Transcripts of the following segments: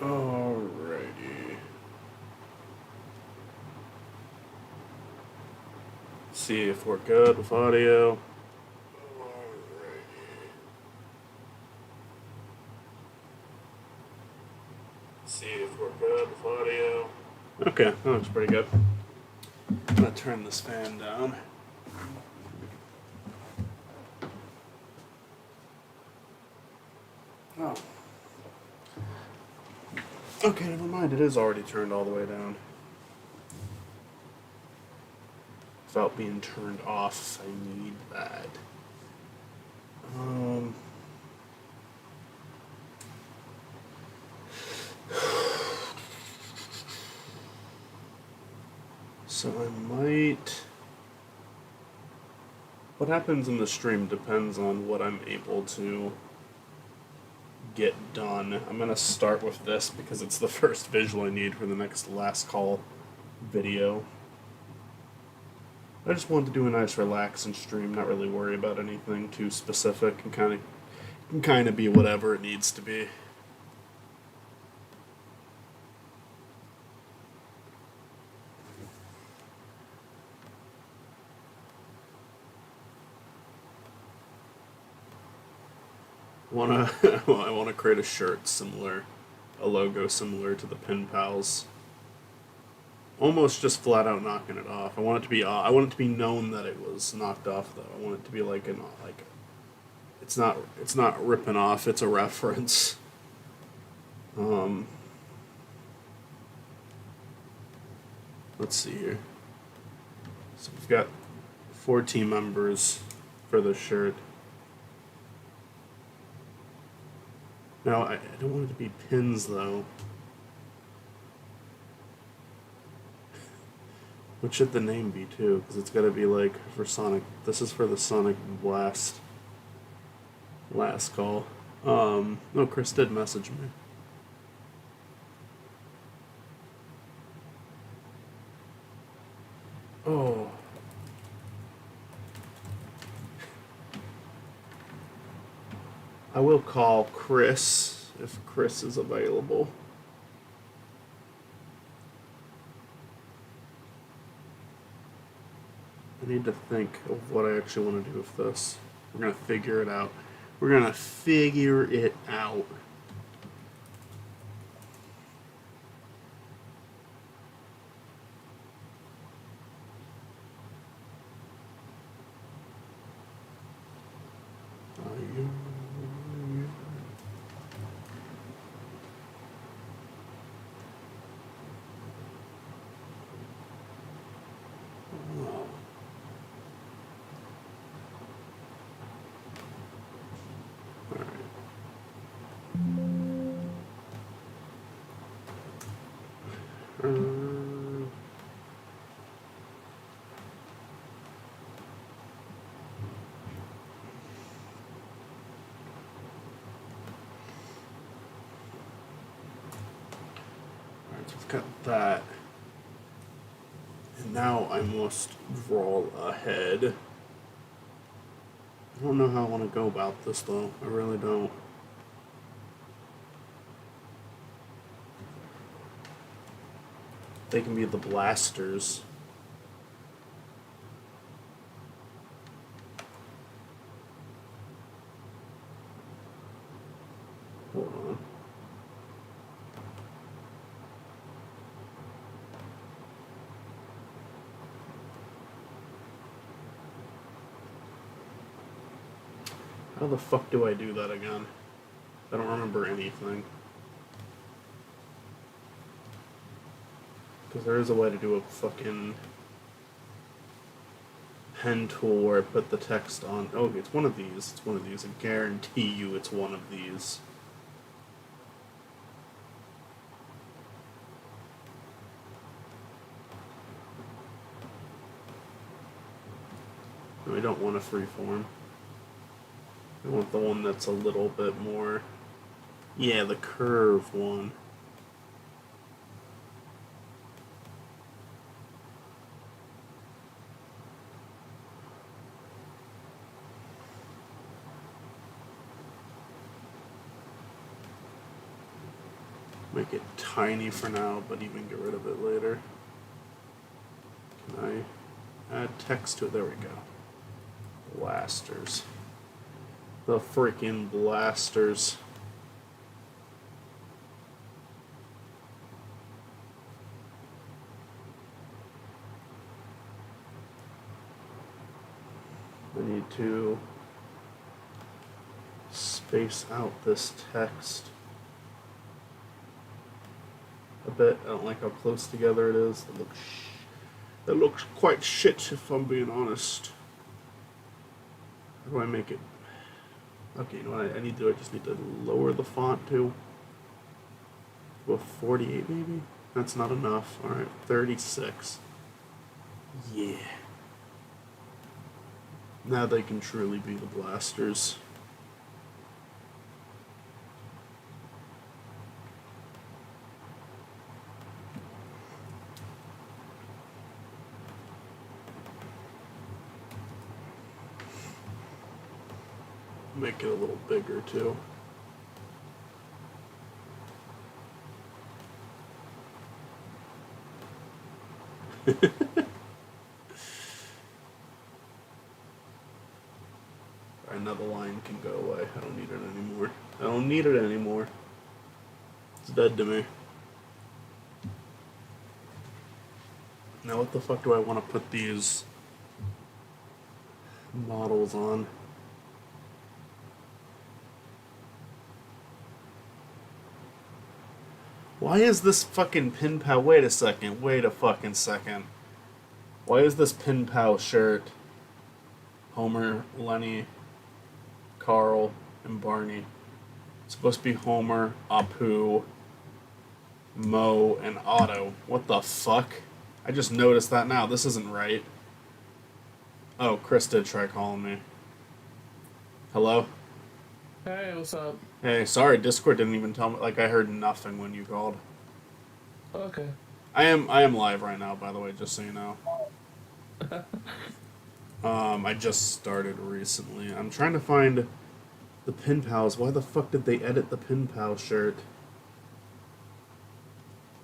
Alrighty. See if we're good with audio. See if we're good with audio. Okay, that looks pretty good. I'm gonna turn this fan down. Oh. Okay, never mind. It is already turned all the way down. Without being turned off, I need that. So I might. What happens in the stream depends on what I'm able to get done. I'm gonna start with this because it's the first visual I need for the next last call video. I just wanted to do a nice relaxing stream, not really worry about anything too specific, and kind of be whatever it needs to be. I wanna create a shirt similar, a logo similar to the Pen Pals. Almost just flat out knocking it off. I want it to be. I want it to be known that it was knocked off, though. I want it to be like an like. It's not. It's not ripping off. It's a reference. Um. Let's see here. So we've got 4 team members for the shirt. Now I don't want it to be pins though. What should the name be too? Because it's got to be like for Sonic. This is for the Sonic Blast last call. No, Chris did message me. Oh. I will call Chris if Chris is available. I need to think of what I actually want to do with this. We're going to figure it out. We're going to figure it out. Got that. And now I must draw ahead. I don't know how I want to go about this though. I really don't. They can be the blasters. Hold on. How the fuck do I do that again? I don't remember anything. Because there is a way to do a fucking pen tool where I put the text on. Oh, it's one of these. It's one of these. I guarantee you it's one of these. No, I don't want a freeform. I want the one that's a little bit more... Yeah, the curve one. Make it tiny for now, but even get rid of it later. Can I add text to it? There we go. Blasters. The freaking blasters. I need to space out this text a bit. I don't like how close together it is. It looks quite shit, if I'm being honest. How do I make it? Okay, you know what I need to do? I just need to lower the font to a 48 maybe? That's not enough. Alright, 36. Yeah. Now they can truly be the blasters. Make it a little bigger too. Another line can go away. I don't need it anymore. I don't need it anymore. It's dead to me. Now what the fuck do I want to put these models on? Why is this fucking Pin Pal? Wait a second. Wait a fucking second. Why is this Pin Pal shirt Homer, Lenny, Carl, and Barney? It's supposed to be Homer, Apu, Mo, and Otto. What the fuck? I just noticed that now. This isn't right. Oh, Chris did try calling me. Hello? Hey, what's up? Hey, sorry, Discord didn't even tell me. Like, I heard nothing when you called. Okay. I am live right now, by the way, just so you know. I just started recently. I'm trying to find the Pin Pals. Why the fuck did they edit the Pin Pal shirt?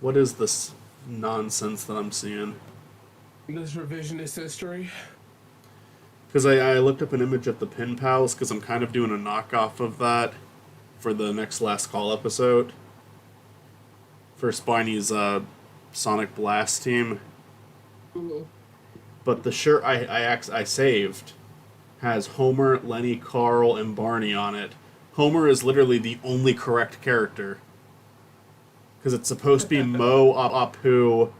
What is this nonsense that I'm seeing? This revisionist history. Because I looked up an image of the Pin Pals, because I'm kind of doing a knockoff of that for the next Last Call episode. For Spiney's Sonic Blast team. Mm-hmm. But the shirt I saved has Homer, Lenny, Carl, and Barney on it. Homer is literally the only correct character. Because it's supposed to be Mo, Apu,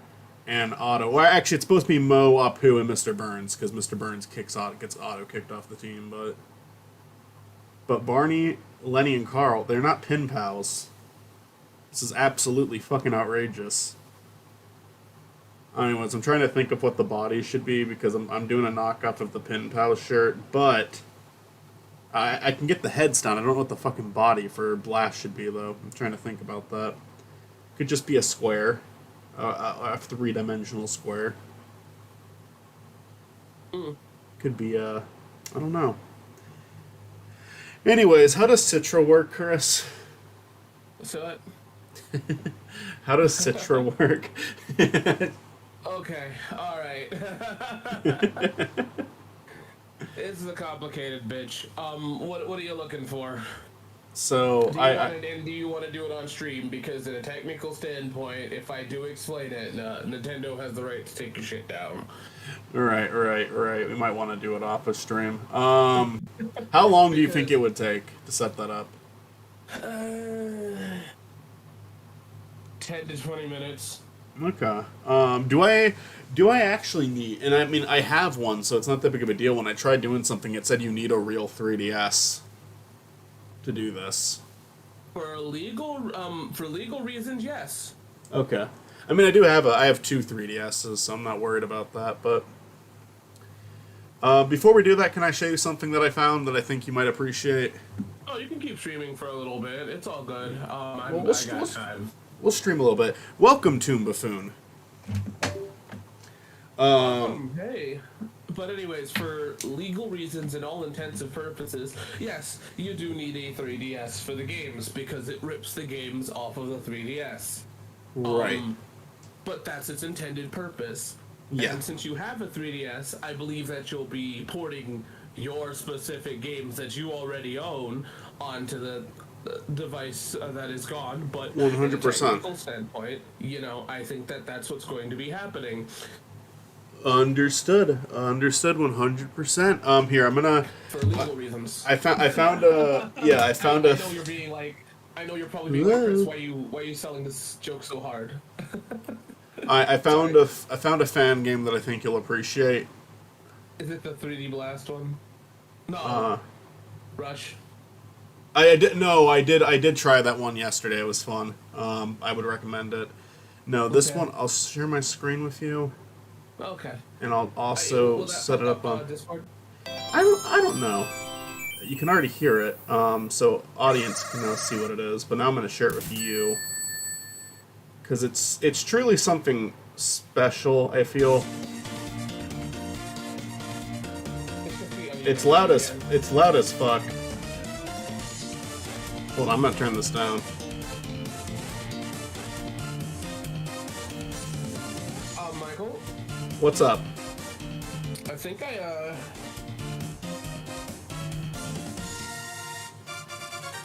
and Otto. Well, actually, it's supposed to be Mo, Apu, and Mr. Burns, because Mr. Burns gets Otto kicked off the team. But Barney, Lenny, and Carl, they're not Pin Pals. This is absolutely fucking outrageous. Anyways, I'm trying to think of what the body should be, because I'm doing a knockoff of the Pin Pal shirt, but I can get the heads down. I don't know what the fucking body for Blast should be, though. I'm trying to think about that. Could just be a square. A three-dimensional square. Could be I don't know. Anyways, how does Citra work, Chris? So How does Citra work? okay, alright. This is a complicated bitch. What are you looking for? So Do you want to do it on stream? Because in a technical standpoint, if I do explain it, Nintendo has the right to take your shit down. Right. We might want to do it off a stream. How long do you think it would take to set that up? 10 to 20 minutes. Okay. Do I actually need? And I mean, I have one, so it's not that big of a deal. When I tried doing something, it said you need a real 3DS to do this. For legal reasons, yes. Okay. I mean, I have two 3DSs, so I'm not worried about that. But before we do that, can I show you something that I found that I think you might appreciate? Oh, you can keep streaming for a little bit. It's all good. I We'll got time. We'll stream a little bit. Welcome, Toon Buffoon. Hey, But anyways, for legal reasons and all intents and purposes, yes, you do need a 3DS for the games because it rips the games off of the 3DS. Right. But that's its intended purpose. Yeah. And since you have a 3DS, I believe that you'll be porting your specific games that you already own onto the device that is gone. But 100%. from a technical standpoint, I think that that's what's going to be happening. Understood 100%. Here, I'm gonna, For legal reasons. I found a I know you're being like, I know you're probably being like, Chris, why are you selling this joke so hard? I found a fan game that I think you'll appreciate. Is it the 3D Blast one? No. Rush. I did try that one yesterday. It was fun. I would recommend it. No, this one, I'll share my screen with you. Okay. And I'll also set it up on Discord. I don't know. You can already hear it, so audience can now see what it is. But now I'm going to share it with you because it's truly something special. I feel it's loud as fuck. Hold on, I'm going to turn this down. Michael. What's up? I think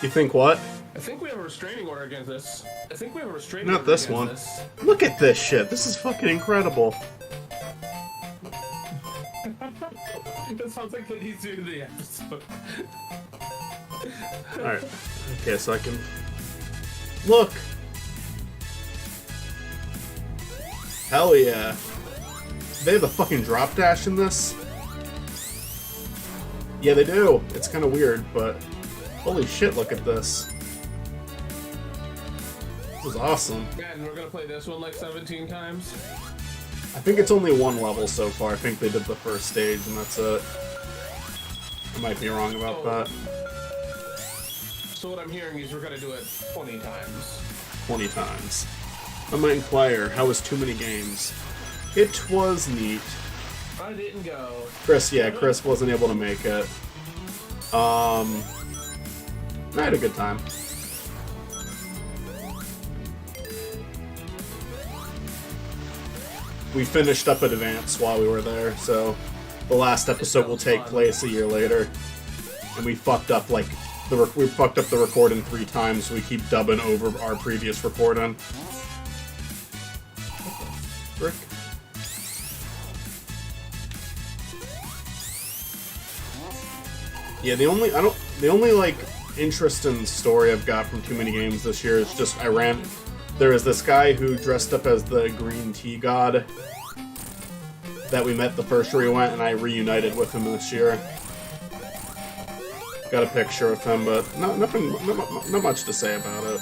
You think what? I think we have a restraining order against this. Not this one. Look at this shit. This is fucking incredible. That sounds like what he's doing the episode. Alright. Okay, so I can... Look! Hell yeah. They have the fucking drop dash in this? Yeah, they do. It's kind of weird, but... Holy shit, look at this. This is awesome. Man, we're gonna play this one like 17 times. I think it's only one level so far. I think they did the first stage and that's it. I might be wrong about that. So what I'm hearing is we're gonna do it 20 times. 20 times. I might inquire, how was too many games? It was neat. I didn't go. Chris wasn't able to make it. I had a good time. We finished up Advance while we were there, so the last episode will take place a year later. And we fucked up the recording 3 times. So we keep dubbing over our previous recording. Frick. Yeah, the only interesting story I've got from too many games this year is just there is this guy who dressed up as the green tea god that we met the first year we went, and I reunited with him this year. Got a picture of him, but not much to say about it.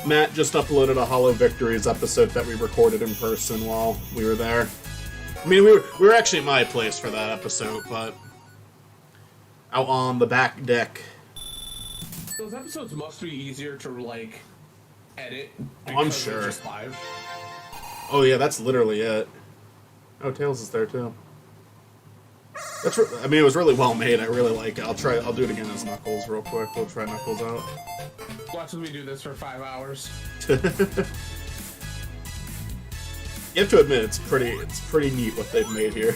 Matt just uploaded a Hollow Victories episode that we recorded in person while we were there. I mean, we were actually at my place for that episode, but out on the back deck. Those episodes must be easier to edit. Oh, I'm sure. Just live. Oh yeah, that's literally it. Oh, Tails is there too. I mean, it was really well made. I really like it. I'll do it again as Knuckles real quick. We'll try Knuckles out. Watch me do this for 5 hours. You have to admit, it's pretty neat what they've made here.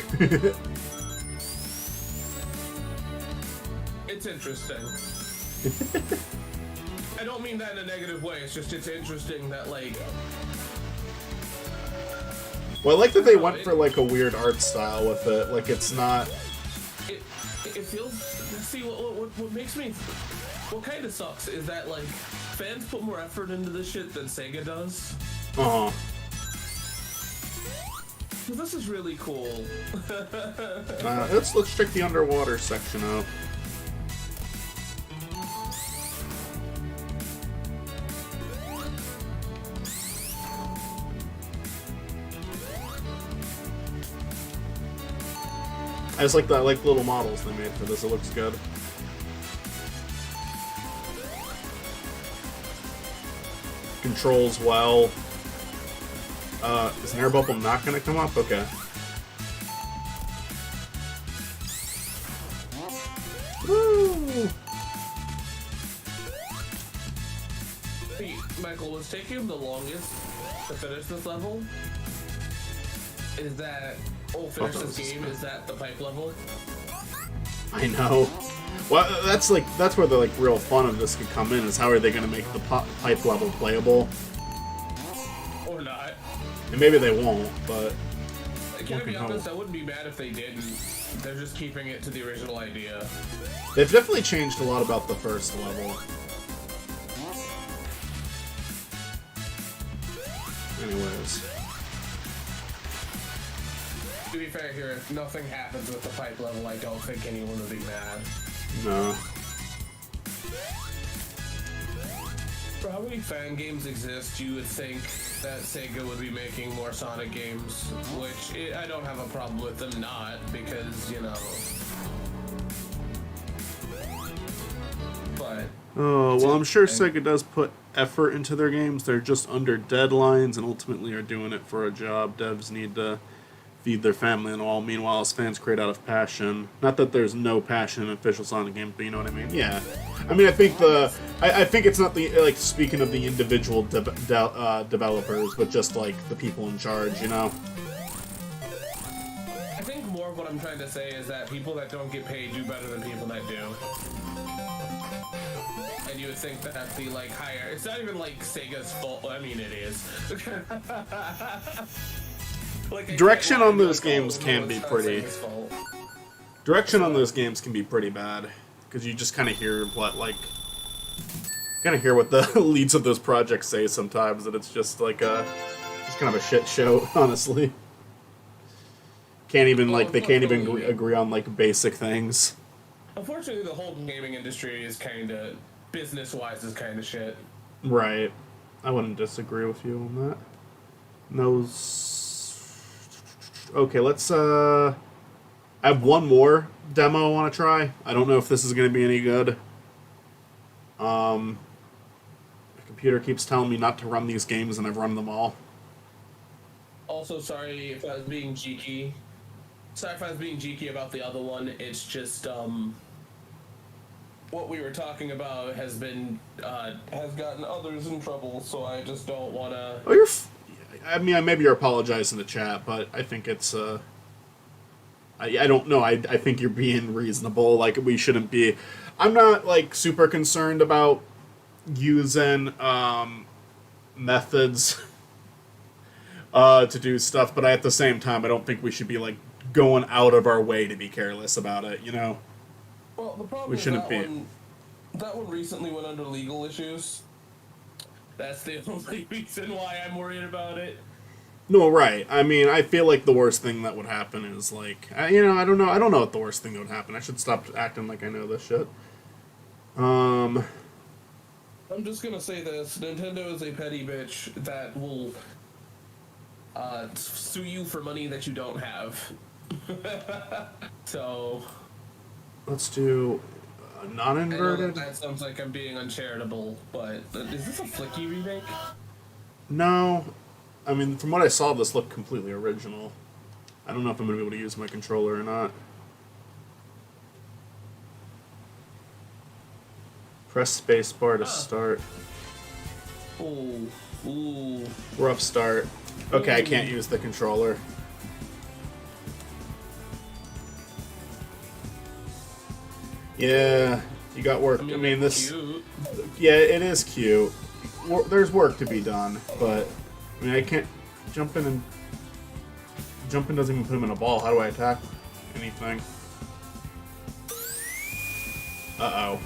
It's interesting. I don't mean that in a negative way. It's interesting that Well, I like that they went for a weird art style with it. Like it's not. It feels. See, what makes me. What kind of sucks is that fans put more effort into this shit than Sega does. This is really cool. Let's check the underwater section out. I just like the little models they made for this. It looks good. Controls well. Is an air bubble not gonna come up? Okay. Woo! Hey, Michael, what's taking him the longest to finish this level? Is that finish this game? Is that the pipe level? I know. Well, that's where the real fun of this could come in. Is how are they gonna make the pipe level playable? Or not? And maybe they won't, but Can I be honest? I wouldn't be mad if they didn't. They're just keeping it to the original idea. they've definitely changed a lot about the first level. Anyways. To be fair here, if nothing happens with the pipe level, I don't think anyone would be mad. No. For how many fan games exist, you would think that Sega would be making more Sonic games, which I don't have a problem with them not, because, you know. But. Oh, well, I'm sure Sega does put effort into their games. They're just under deadlines and ultimately are doing it for a job. Devs need to feed their family and all. Meanwhile, as fans create out of passion. Not that there's no passion in official Sonic games, but you know what I mean? Yeah. I mean, I think I think it's not the, speaking of the individual developers, but just, the people in charge, you know? I think more of what I'm trying to say is that people that don't get paid do better than people that do. And you would think that the higher, it's not even Sega's fault. I mean, it is. Direction on those games can be pretty. Direction on those games can be pretty bad because you just kind of hear what the leads of those projects say sometimes, and it's just just kind of a shit show, honestly. Can't even they can't even agree on basic things. Unfortunately, the whole gaming industry is kind of business-wise is kind of shit. Right. I wouldn't disagree with you on that. Okay, let's I have one more demo I want to try. I don't know if this is going to be any good. The computer keeps telling me not to run these games, and I've run them all. Also, sorry if I was being cheeky. Sorry if I was being cheeky about the other one. It's just, what we were talking about has gotten others in trouble, so I just don't want to... Oh, I mean, maybe you're apologizing to chat, but I think it's, I don't know, I think you're being reasonable, we shouldn't be... I'm not, super concerned about using, methods, to do stuff, but at the same time, I don't think we should be, going out of our way to be careless about it, you know? Well, the problem we shouldn't be. That one recently went under legal issues. That's the only reason why I'm worried about it. No, right. I mean, I feel like the worst thing that would happen is I don't know. I don't know what the worst thing that would happen. I should stop acting like I know this shit. I'm just gonna say this: Nintendo is a petty bitch that will sue you for money that you don't have. So let's do non-inverted. That sounds like I'm being uncharitable, but is this a Flicky remake? No. I mean, from what I saw, this looked completely original. I don't know if I'm going to be able to use my controller or not. Press spacebar to start. Ooh. Rough start. Okay, I can't use the controller. Yeah, you got work. I mean this... Cute. Yeah, it is cute. There's work to be done, but... I mean, I can't... Jumping doesn't even put him in a ball. How do I attack anything? Uh-oh.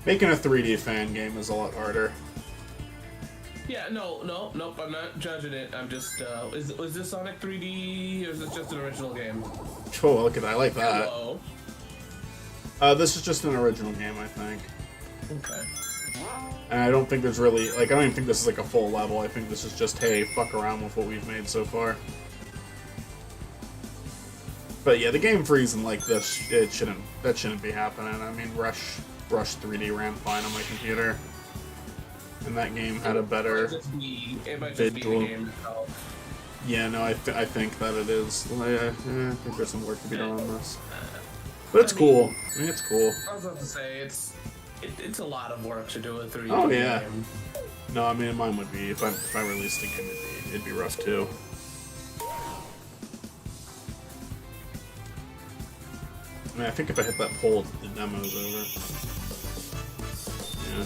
Making a 3D fan game is a lot harder. Yeah, nope, I'm not judging it. I'm just, was this Sonic 3D, or is this just an original game? Oh, look at that. I like that. Hello. This is just an original game, I think. Okay. And I don't think there's really, I don't even think this is a full level. I think this is just, hey, fuck around with what we've made so far. But yeah, the game freezing like this, that shouldn't be happening. I mean, Rush 3D ran fine on my computer. and that game had a better It might just be the visual. game itself. Yeah, no, I think that it is. I think there's some work to be done on this, but it's cool. I mean, it's cool. I was about to say it's a lot of work to do a 3D Oh yeah. game. No, I mean mine would be if I released a game, it'd be rough too. I mean, I think if I hit that pole, the demo's over. Yeah.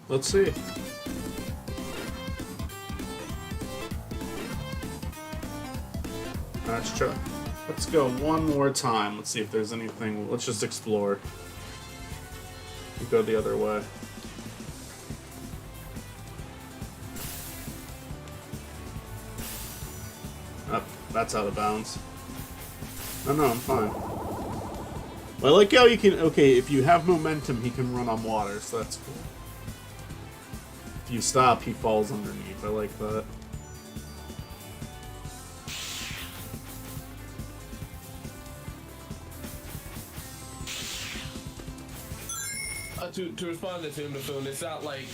Let's see. Let's try. Let's go one more time. Let's see if there's anything. Let's just explore. We go the other way. Up. That's out of bounds. Oh no, I'm fine. Well, I like how you can. Okay, if you have momentum, he can run on water, so that's cool. If you stop, he falls underneath. I like that. To respond to Toon Buffoon, it's not like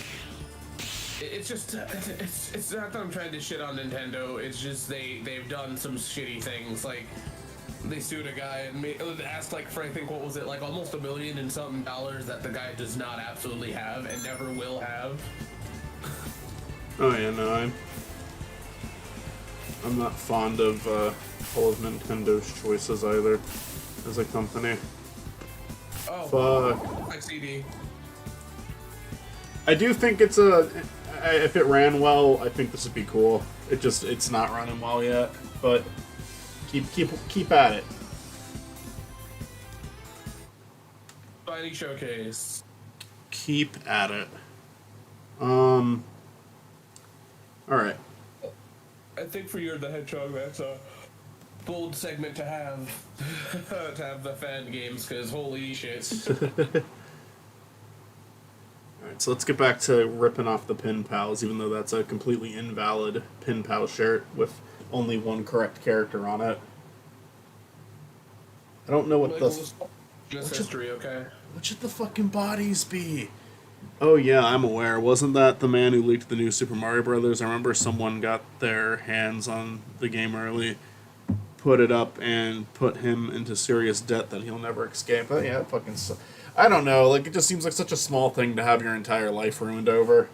it's just it's not that I'm trying to shit on Nintendo. It's just they've done some shitty things. Like they sued a guy and asked like for I think what was it like almost $1 million and something that the guy does not absolutely have and never will have. Oh yeah, no, I'm not fond of all of Nintendo's choices either as a company. Oh, Fuck. like CD. I do think if it ran well, I think this would be cool. It's not running well yet, but keep at it. Spiny Showcase. Keep at it. All right. I think for You're the Hedgehog, that's a bold segment to have to have the fan games because holy shit. Alright, so let's get back to ripping off the Pin Pals, even though that's a completely invalid Pin Pal shirt with only one correct character on it. I don't know what Just history, okay? what should the fucking bodies be? Oh yeah, I'm aware. Wasn't that the man who leaked the new Super Mario Brothers? I remember someone got their hands on the game early, put it up, and put him into serious debt that he'll never escape. Oh yeah, I don't know. Like, it just seems like such a small thing to have your entire life ruined over.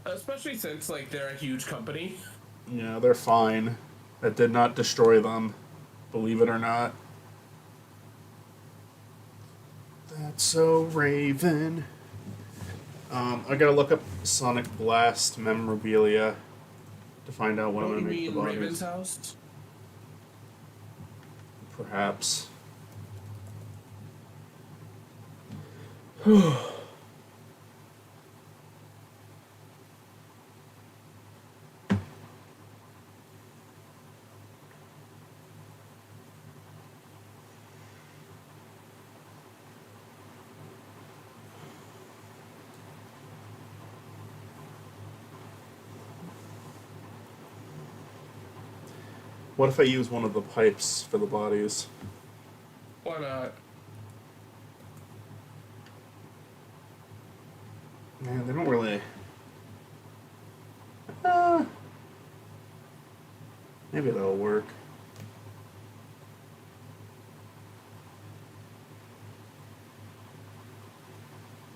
Especially since like they're a huge company. Yeah, they're fine. That did not destroy them, believe it or not. That's so Raven. I gotta look up Sonic Blast memorabilia to find out what I'm gonna make the bodies. Raven's house? Perhaps. What if I use one of the pipes for the bodies? Why not? Man, they don't really. Maybe that'll work.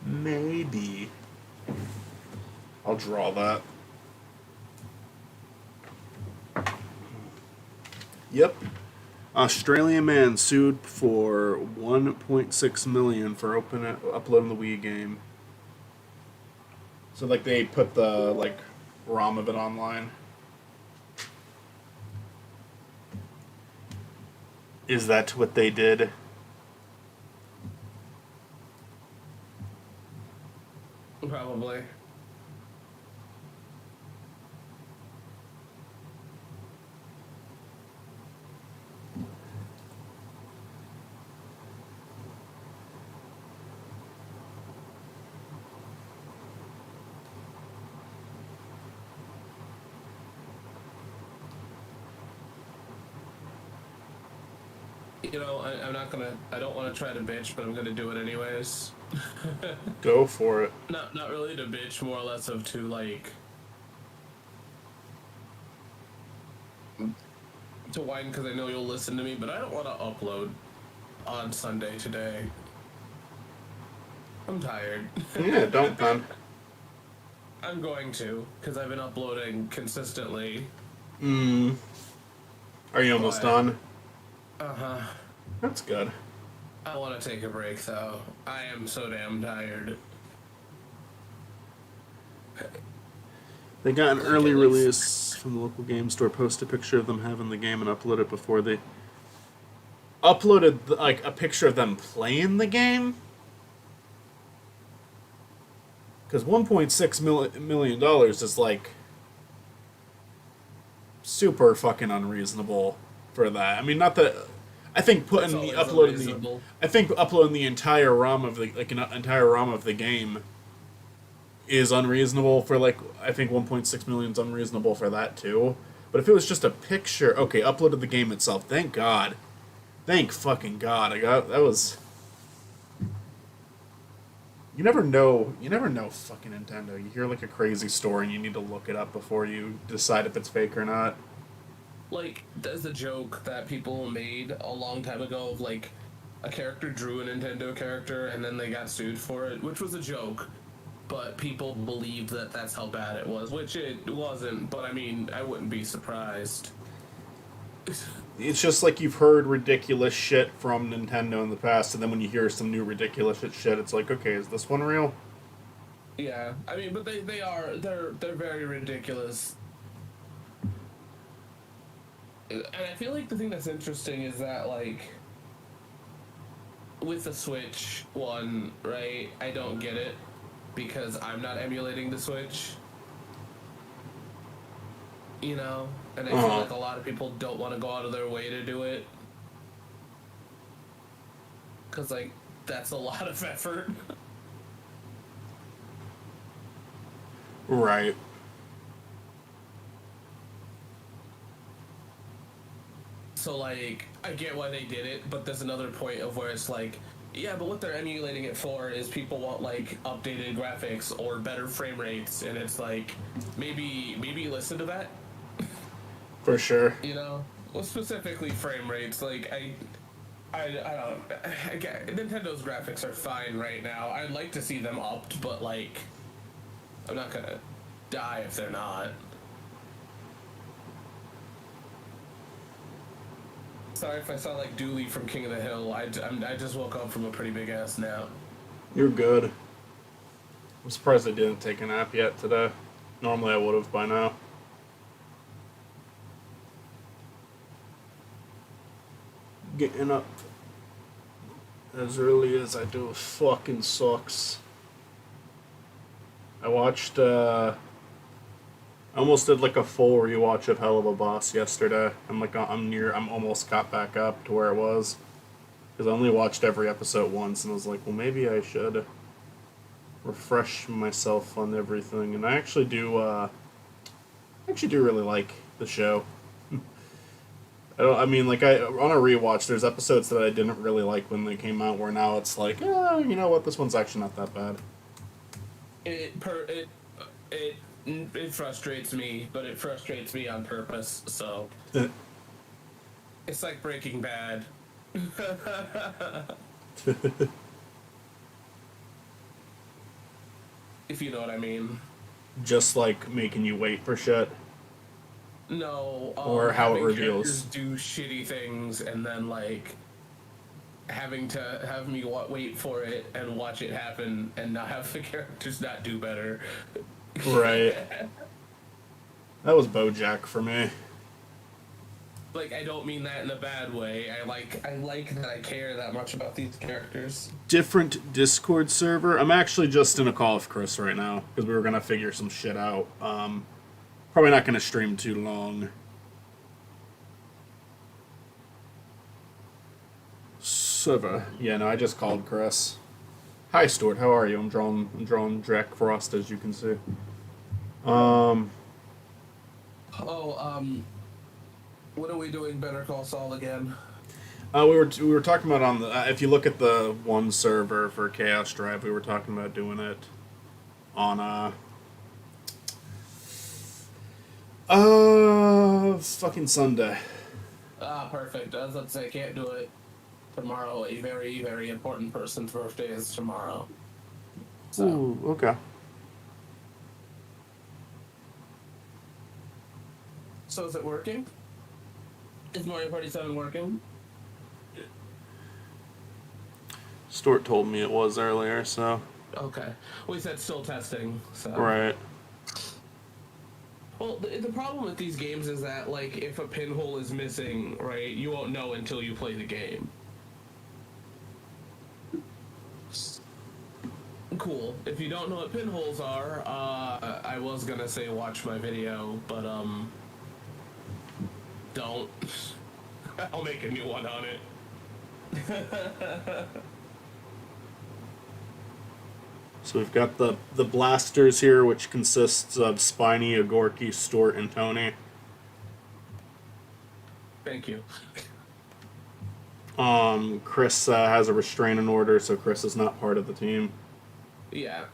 Maybe. I'll draw that. Yep. Australian man sued for 1.6 million for uploading the Wii game. So like they put the like ROM of it online. Is that what they did? Probably. You know, I'm not gonna. I don't want to try to bitch, but I'm gonna do it anyways. Go for it. Not really to bitch, more or less of to like to whine because I know you'll listen to me, but I don't want to upload on Sunday today. I'm tired. Yeah, don't then. I'm going to because I've been uploading consistently. Are you almost But, done? uh-huh. That's good. I want to take a break though. I am so damn tired. They got an Like, early at least- release from the local game store. Post a picture of them having the game and upload it before they uploaded like a picture of them playing the game. Because $1.6 million is like super fucking unreasonable for that. I mean, not that I think That's putting the always uploading unreasonable. the I think uploading the entire ROM of the like an entire ROM of the game is unreasonable for like I think 1.6 million is unreasonable for that too. But if it was just a picture, okay, uploaded the game itself. Thank God, thank fucking God. I got that was. You never know. You never know, fucking Nintendo. You hear like a crazy story and you need to look it up before you decide if it's fake or not. Like, there's a joke that people made a long time ago of like a character drew a Nintendo character and then they got sued for it, which was a joke. But people believed that that's how bad it was, which it wasn't. But I mean, I wouldn't be surprised. It's just like you've heard ridiculous shit from Nintendo in the past, and then when you hear some new ridiculous shit, it's like, okay, is this one real? Yeah, I mean, but they're very ridiculous. And I feel like the thing that's interesting is that like with the Switch one, right? I don't get it because I'm not emulating the Switch. You know, and I feel like a lot of people don't want to go out of their way to do it because like that's a lot of effort. Right. So like I get why they did it, but there's another point of where it's like, yeah, but what they're emulating it for is people want like updated graphics or better frame rates, and it's like maybe listen to that, For sure. you know? Well, specifically frame rates. Like I don't. I get, Nintendo's graphics are fine right now. I'd like to see them upped, but like I'm not gonna die if they're not. Sorry if I sound like Dooley from King of the Hill. I just woke up from a pretty big ass nap. You're good. I'm surprised I didn't take a nap yet today. Normally I would have by now. Getting up as early as I do fucking sucks. I watched, I almost did like a full rewatch of Hell of a Boss yesterday. I'm almost got back up to where it was. Because I only watched every episode once and I was like, well, maybe I should refresh myself on everything. And I actually do really like the show. I mean, like, on a rewatch, there's episodes that I didn't really like when they came out, where now it's like, you know what, this one's actually not that bad. It frustrates me, but it frustrates me on purpose. So it's like Breaking Bad. If you know what I mean. Just like making you wait for shit. No, Or how it having reveals. characters do shitty things and then like having to have me wait for it and watch it happen and not have the characters not do better. Right. That was BoJack for me. Like I don't mean that in a bad way. I like that I care that much about these characters. Different Discord server. I'm actually just in a call with Chris right now because we were gonna figure some shit out. Probably not gonna stream too long. Server. Yeah, no, I just called Chris. Hi, Stuart. How are you? I'm drawing Jack Frost, as you can see. When are we doing Better Call Saul again? We were talking about on the if you look at the one server for Chaos Drive, we were talking about doing it on fucking Sunday. Ah, perfect. I was about to say I can't do it tomorrow. A very, very important person's birthday is tomorrow. So, Ooh, okay. so is it working? Is Mario Party 7 working? Stuart told me it was earlier, so Okay. We said still testing, so. right. Well, the problem with these games is that, like, if a pinhole is missing, right, you won't know until you play the game. Cool. If you don't know what pinholes are, I was gonna say watch my video, but, don't. I'll make a new one on it. So we've got the blasters here, which consists of Spiny, Agorki, Stort, and Tony. Thank you. Chris has a restraining order, so Chris is not part of the team. Yeah.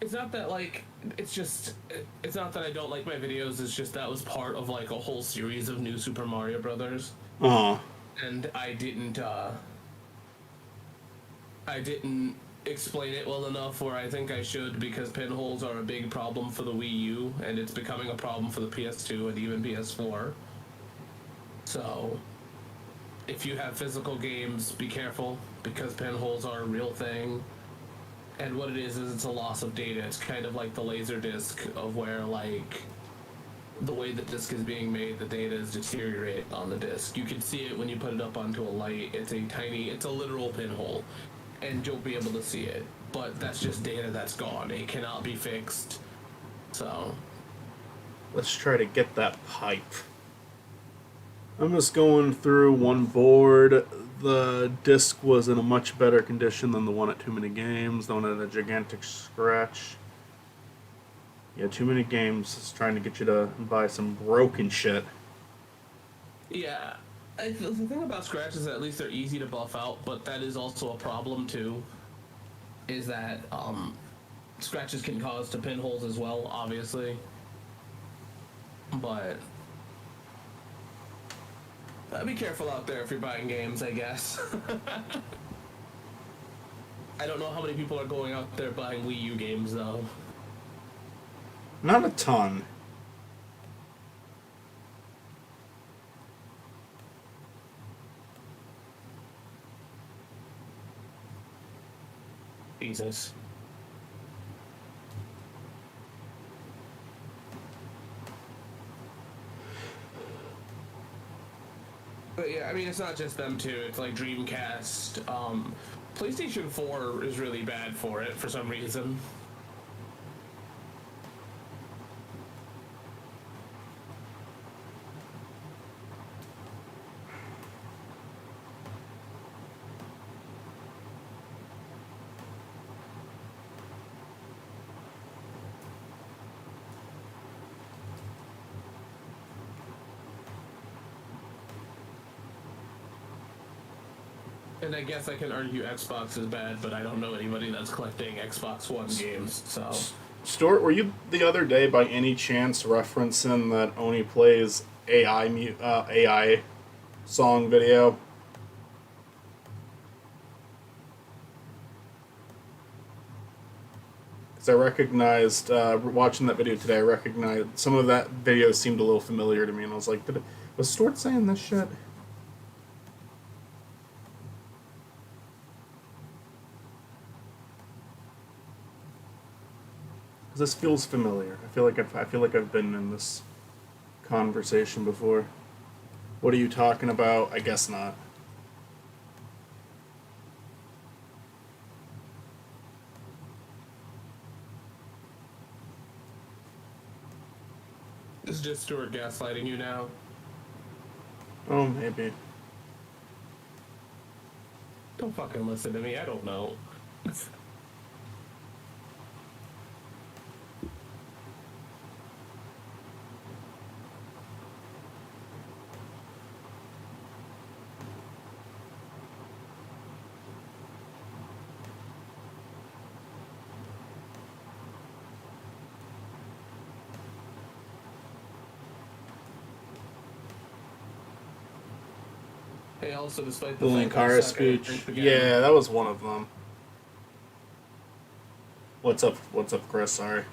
It's not that, like, it's not that I don't like my videos, it's just that was part of, like, a whole series of New Super Mario Brothers. Oh. And I didn't explain it well enough where I think I should, because pinholes are a big problem for the Wii U, and it's becoming a problem for the PS2 and even PS4. So, if you have physical games, be careful, because pinholes are a real thing. And what it is it's a loss of data. It's kind of like the laser disc of where, like, the way the disc is being made, the data is deteriorating on the disc. You can see it when you put it up onto a light. It's a literal pinhole, and you'll be able to see it. But that's just data that's gone. It cannot be fixed. So, Let's try to get that pipe. I'm just going through one board. The disc was in a much better condition than the one at Too Many Games. The one had a gigantic scratch. Yeah, Too Many Games is trying to get you to buy some broken shit. yeah. The thing about scratches is that at least they're easy to buff out, but that is also a problem too. Is that scratches can cause to pinholes as well, obviously. But be careful out there if you're buying games, I guess. I don't know how many people are going out there buying Wii U games though. Not a ton. Jesus. But yeah, I mean, it's not just them too. It's like Dreamcast. PlayStation 4 is really bad for it for some reason. And I guess I can argue Xbox is bad, but I don't know anybody that's collecting Xbox One games, so. Stuart, were you the other day by any chance referencing that Oni plays AI song video? Because I recognized, watching that video today, I recognized some of that video seemed a little familiar to me, and I was like, was Stuart saying this shit? This feels familiar. I feel like I've been in this conversation before. What are you talking about? I guess not. Is just Stuart gaslighting you now? Oh, maybe. Don't fucking listen to me, I don't know. Hey, also, despite The the fact that I Linkara suck, I speech. drink again. Yeah, that was one of them. What's up? What's up, Chris? Sorry.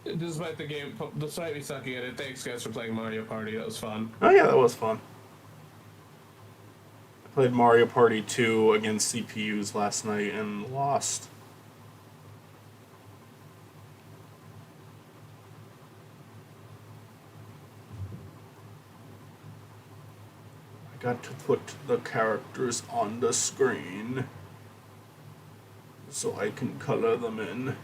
Despite me sucking at it, thanks guys for playing Mario Party. That was fun. Oh yeah, that was fun. I played Mario Party 2 against CPUs last night and lost. I got to put the characters on the screen so I can color them in.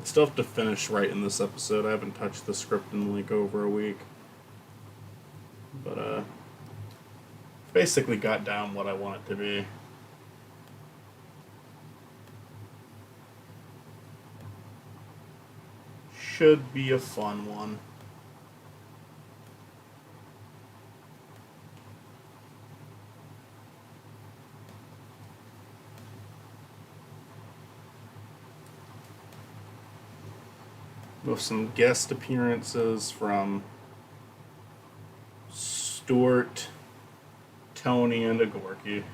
I still have to finish writing this episode. I haven't touched the script in like over a week. But basically got down what I want it to be. Should be a fun one. With some guest appearances from Stuart, Tony, and Agorky.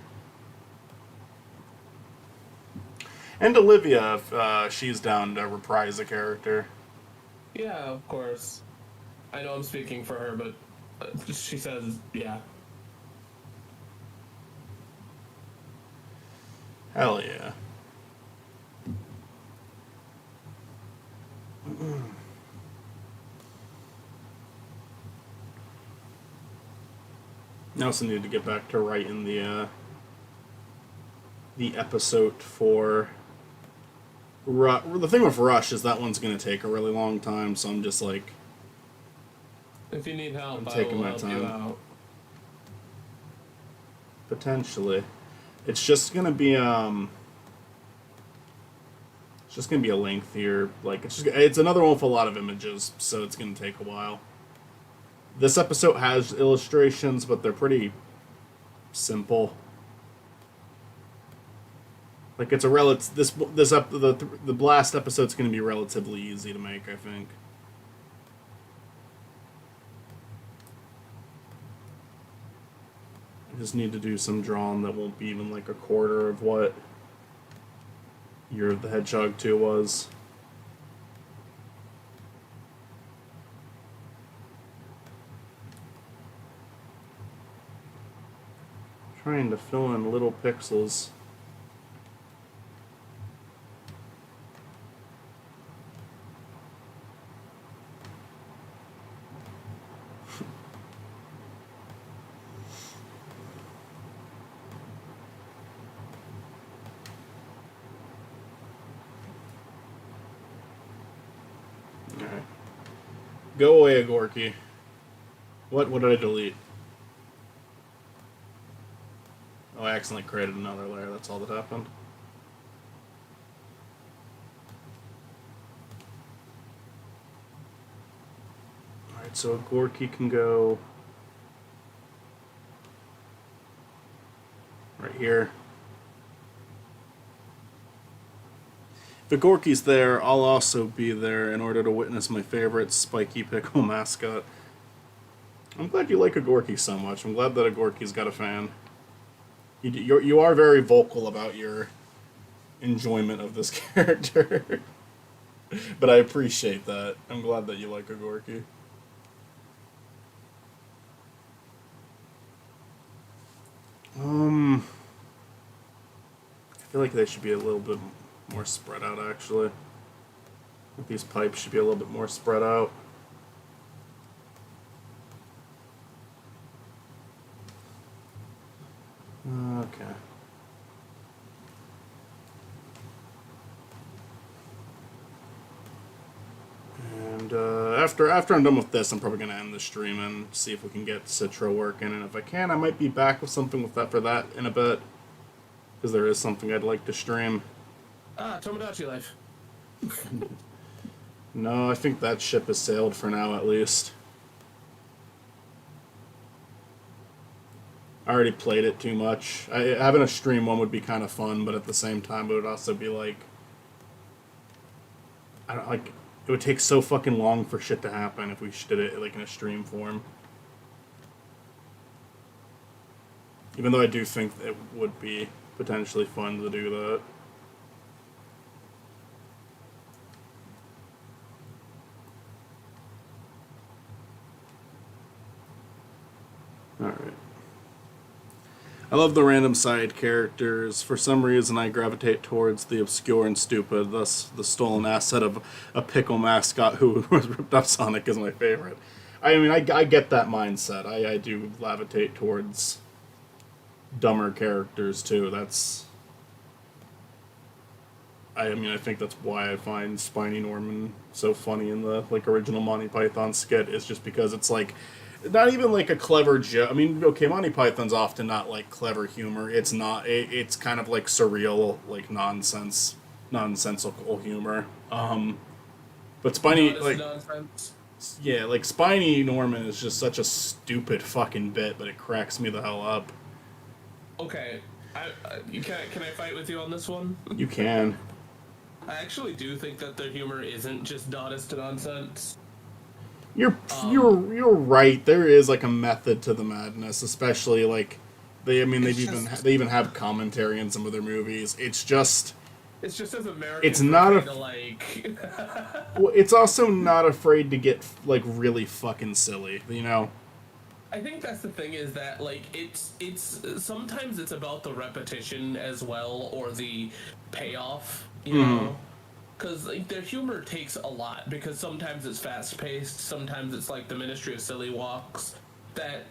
And Olivia, if she's down to reprise a character. Yeah, of course. I know I'm speaking for her, but she says, yeah. Hell yeah. I also need to get back to writing the episode for the thing with Rush is that one's gonna take a really long time, so I'm just like, If you need help, I'm I taking will my help time. you out. potentially. It's just gonna be it's just gonna be a lengthier, like it's another one with a lot of images, so it's gonna take a while. This episode has illustrations, but they're pretty simple. Like it's a the blast episode's gonna be relatively easy to make, I think. I just need to do some drawing that won't be even like a quarter of what Year of the Hedgehog 2 was. Trying to fill in little pixels. Alright. Go away, Agorky. What did I delete? Oh, I accidentally created another layer, that's all that happened. Alright, so Agorky can go right here. If Agorky's there, I'll also be there in order to witness my favorite spiky pickle mascot. I'm glad you like Agorky so much. I'm glad that Agorky's got a fan. You are very vocal about your enjoyment of this character. But I appreciate that. I'm glad that you like Agorky. I feel like they should be a little bit more spread out, actually. I think these pipes should be a little bit more spread out. Okay. And after I'm done with this, I'm probably gonna end the stream and see if we can get Citro working. And if I can, I might be back with something with that for that in a bit, because there is something I'd like to stream. Tomodachi Life. No, I think that ship has sailed for now, at least. I already played it too much. Having a stream one would be kind of fun, but at the same time, it would also be like, I don't like. It would take so fucking long for shit to happen if we did it like in a stream form. Even though I do think it would be potentially fun to do that. Alright. I love the random side characters. For some reason, I gravitate towards the obscure and stupid, thus the stolen asset of a pickle mascot who was ripped off Sonic is my favorite. I mean, I get that mindset. I do gravitate towards dumber characters, too. I think that's why I find Spiny Norman so funny in the, like, original Monty Python skit, is just because it's, like, not even like a clever joke. I mean, okay, Monty Python's often not like clever humor. It's not. It's kind of like surreal, like nonsensical humor. But Spiny, like, nonsense. yeah, like Spiny Norman is just such a stupid fucking bit, but it cracks me the hell up. Okay, can I fight with you on this one? You can. I actually do think that their humor isn't just honest to nonsense. You're right. There is like a method to the madness, especially like they even have commentary in some of their movies. It's just as Americans. It's not like. Well, it's also not afraid to get like really fucking silly, you know. I think that's the thing, is that like it's sometimes it's about the repetition as well, or the payoff, you know. Because like, their humor takes a lot, because sometimes it's fast-paced, sometimes it's like the Ministry of Silly Walks, that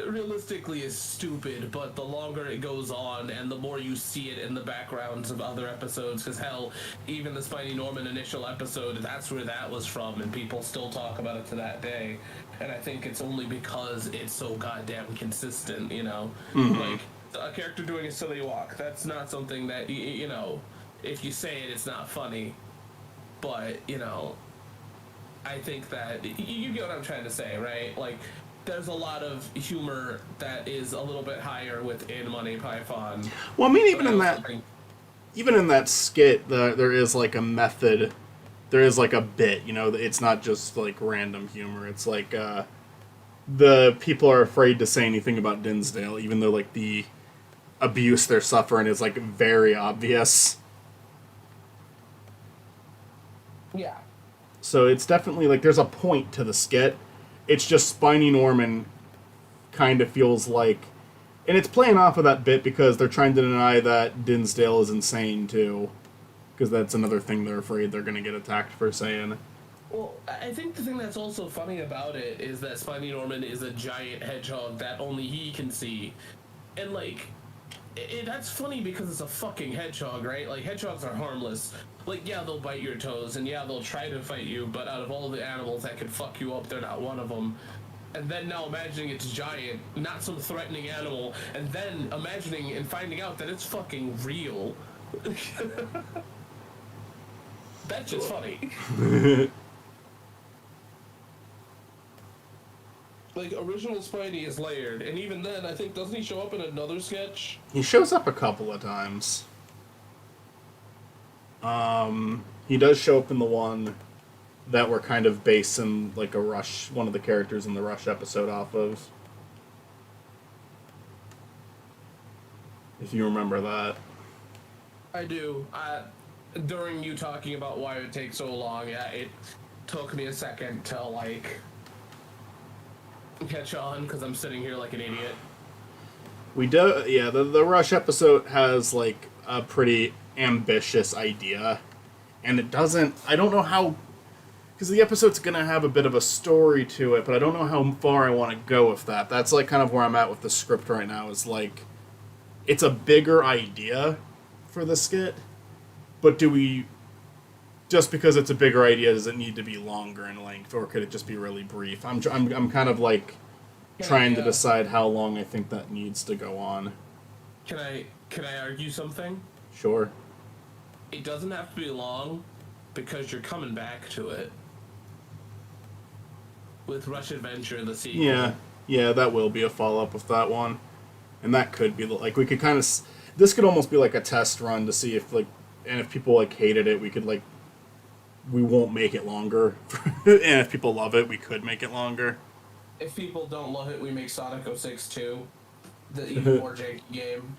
realistically is stupid, but the longer it goes on and the more you see it in the backgrounds of other episodes, because hell, even the Spiny Norman initial episode, that's where that was from, and people still talk about it to that day. And I think it's only because it's so goddamn consistent, you know? Like, a character doing a silly walk, that's not something that, you know, if you say it, it's not funny. But, you know, I think that you get what I'm trying to say, right? Like, there's a lot of humor that is a little bit higher within Monty Python. Well, I mean, even in that skit, there is like a method. There is like a bit, you know. It's not just like random humor. It's like the people are afraid to say anything about Dinsdale, even though like the abuse they're suffering is like very obvious. Yeah. So it's definitely like there's a point to the skit. It's just Spiny Norman kind of feels like, and it's playing off of that bit because they're trying to deny that Dinsdale is insane too, because that's another thing they're afraid they're going to get attacked for saying. Well, I think the thing that's also funny about it is that Spiny Norman is a giant hedgehog that only he can see, and like, that's funny because it's a fucking hedgehog, right? Like, hedgehogs are harmless. Like, yeah, they'll bite your toes, and yeah, they'll try to fight you, but out of all the animals that could fuck you up, they're not one of them. And then now imagining it's giant, not some threatening animal, and then imagining and finding out that it's fucking real. That's just funny. Like, original Spidey is layered, and even then, I think, doesn't he show up in another sketch? He shows up a couple of times. He does show up in the one that we're kind of basing, like, a Rush, one of the characters in the Rush episode off of. If you remember that. I do. During you talking about why it takes so long, yeah, it took me a second to, like, catch on, because I'm sitting here like an idiot. We do, yeah, the Rush episode has, like, a pretty ambitious idea. And it doesn't, I don't know how, because the episode's going to have a bit of a story to it, but I don't know how far I want to go with that. That's, like, kind of where I'm at with the script right now, is, like, it's a bigger idea for the skit, but do we, just because it's a bigger idea, does it need to be longer in length, or could it just be really brief? I'm kind of, like, trying to decide how long I think that needs to go on. Can I argue something? Sure. It doesn't have to be long, because you're coming back to it. With Rush Adventure, the sequel. Yeah, that will be a follow-up with that one. And that could be, like, we could kind of, this could almost be like a test run to see if, like, and if people, like, hated it, we could, like, we won't make it longer. And if people love it, we could make it longer. If people don't love it, we make Sonic 06 2, the even more janky game.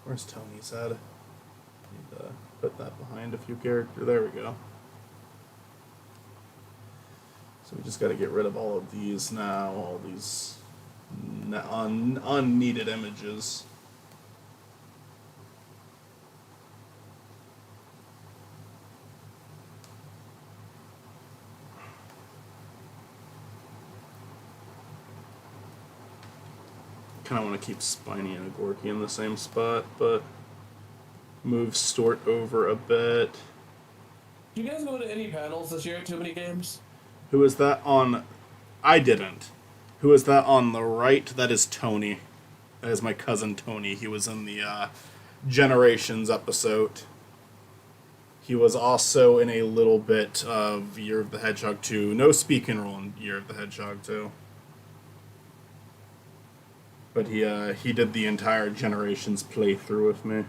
Where's Tony's at? Need to put that behind a few characters. There we go. So we just got to get rid of all of these now, all these unneeded images. Kind of want to keep Spiny and Gorky in the same spot, but move Stort over a bit. Did you guys go to any panels this year at Too Many Games? Who is that on? I didn't. Who is that on the right? That is Tony. That is my cousin Tony. He was in the Generations episode. He was also in a little bit of Year of the Hedgehog 2. No speaking role in Year of the Hedgehog 2. But he did the entire Generations playthrough with me.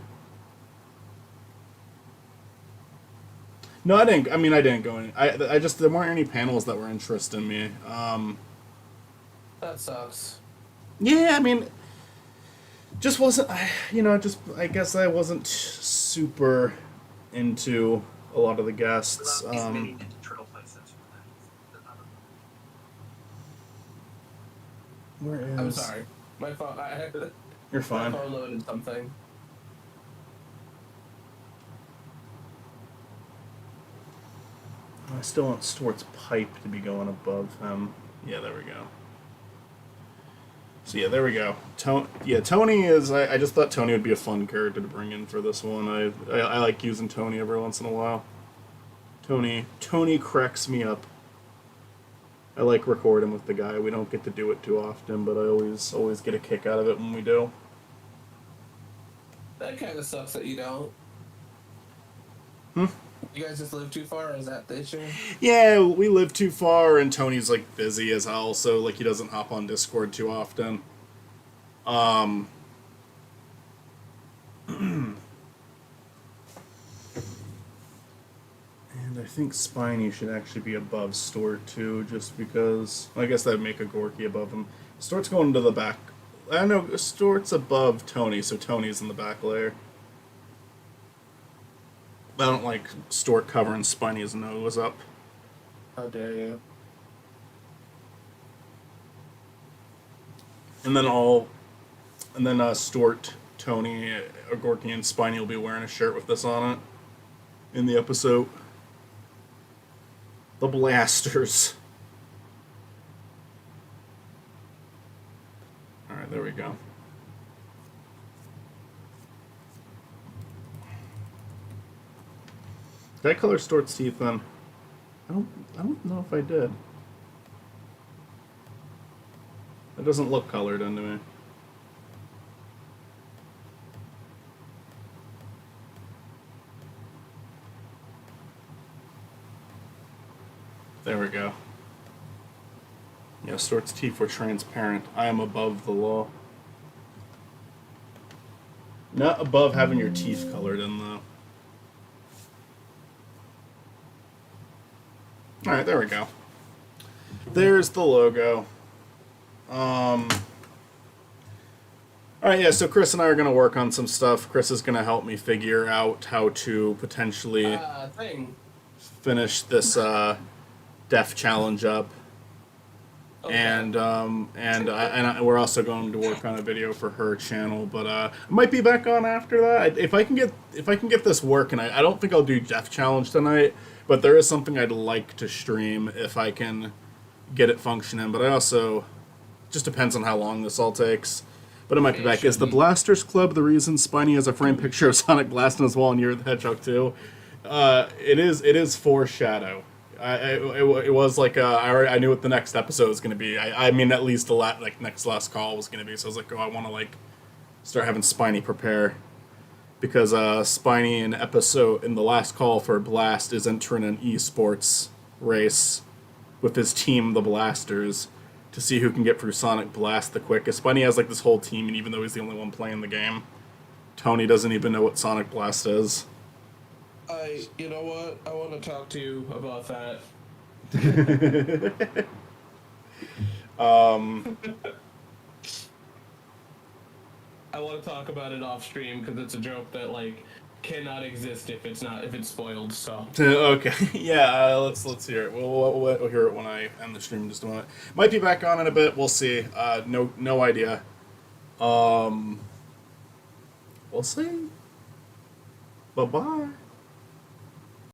No, I didn't. I mean, I didn't go in. I just there weren't any panels that were interesting me. That sucks. Yeah, I mean, just wasn't. I guess I wasn't super into a lot of the guests. Where is? I'm sorry. My phone. You're fine. My phone loaded something. I still want Stort's pipe to be going above him. Yeah, there we go. So yeah, there we go. Tony is. I just thought Tony would be a fun character to bring in for this one. I like using Tony every once in a while. Tony cracks me up. I like recording with the guy. We don't get to do it too often, but I always get a kick out of it when we do. That kind of sucks that you don't. Hmm? You guys just live too far, or is that the issue? Yeah, we live too far, and Tony's like busy as hell, so like he doesn't hop on Discord too often. And I think Spiny should actually be above Stort too, just because I guess that'd make a Gorky above him. Stort's going to the back. I don't know, Stort's above Tony, so Tony's in the back layer. I don't like Stort covering Spiny's nose up. How dare you? And then Stort, Tony, Gorky, and Spiny will be wearing a shirt with this on it in the episode. The Blasters. Alright, there we go. Did I color Stort's teeth then? I don't know if I did. It doesn't look colored into me. There we go. Yeah, Stort's teeth were transparent. I am above the law. Not above having your teeth colored in, though. Alright, there we go. There's the logo. Alright, yeah, so Chris and I are going to work on some stuff. Chris is going to help me figure out how to potentially finish this Def Challenge up. Okay. And we're also going to work on a video for her channel, but I might be back on after that. If I can get this working, I don't think I'll do Def Challenge tonight, but there is something I'd like to stream if I can get it functioning. But I also just depends on how long this all takes. But it might be back. Is the Blasters Club the reason Spiny has a framed picture of Sonic blasting his wall in Year of the Hedgehog 2? It is foreshadow. It was like I knew what the next episode was going to be. I mean, at least the next last call was going to be. So I was like, oh, I want to start having Spiny prepare, because Spiny in the last call for Blast is entering an esports race with his team, the Blasters, to see who can get through Sonic Blast the quickest. Spiny has this whole team, and even though he's the only one playing the game, Tony doesn't even know what Sonic Blast is. You know what? I want to talk to you about that. um, I want to talk about it off stream because it's a joke that like cannot exist if it's spoiled. So okay, yeah, let's hear it. We'll hear it when I end the stream in just a moment. Might be back on in a bit. We'll see. No idea. We'll see. Bye bye.